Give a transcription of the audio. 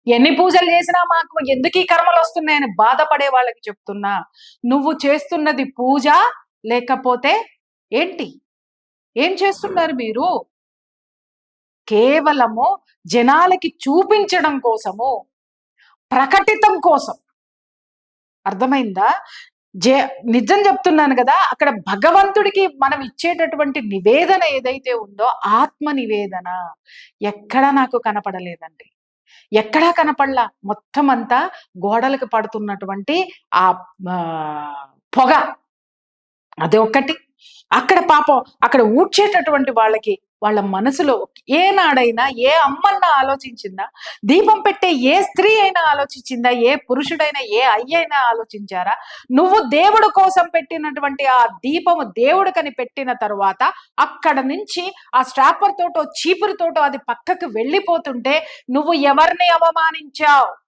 ఎన్ని పూజలు చేసినా మాకు ఎందుకు ఈ కర్మలు వస్తున్నాయని బాధపడే వాళ్ళకి చెప్తున్నా, నువ్వు చేస్తున్నది పూజ లేకపోతే ఏంటి? ఏం చేస్తున్నారు మీరు? కేవలము జనాలకి చూపించడం కోసము, ప్రకటితం కోసం. అర్థమైందా? నిజం చెప్తున్నాను కదా, అక్కడ భగవంతుడికి మనం ఇచ్చేటటువంటి నివేదన ఏదైతే ఉందో ఆత్మ నివేదన ఎక్కడా నాకు కనపడలేదండి. ఎక్కడా కనపడలా. మొత్తం అంతా గోడలకు పడుతున్నటువంటి ఆ పొగ అదొకటి. అక్కడ పాపం అక్కడ ఊడ్చేటటువంటి వాళ్ళకి వాళ్ళ మనసులో ఏనాడైనా ఏ అమ్మన్నా ఆలోచించిందా? దీపం పెట్టే ఏ స్త్రీ అయినా ఆలోచించిందా? ఏ పురుషుడైనా ఏ అయ్యైనా ఆలోచించారా? నువ్వు దేవుడు కోసం పెట్టినటువంటి ఆ దీపము దేవుడికని పెట్టిన తరువాత అక్కడ నుంచి ఆ స్ట్రాపర్ తోటో చీపురు తోటో అది పక్కకు వెళ్ళిపోతుంటే నువ్వు ఎవరిని అవమానించావు?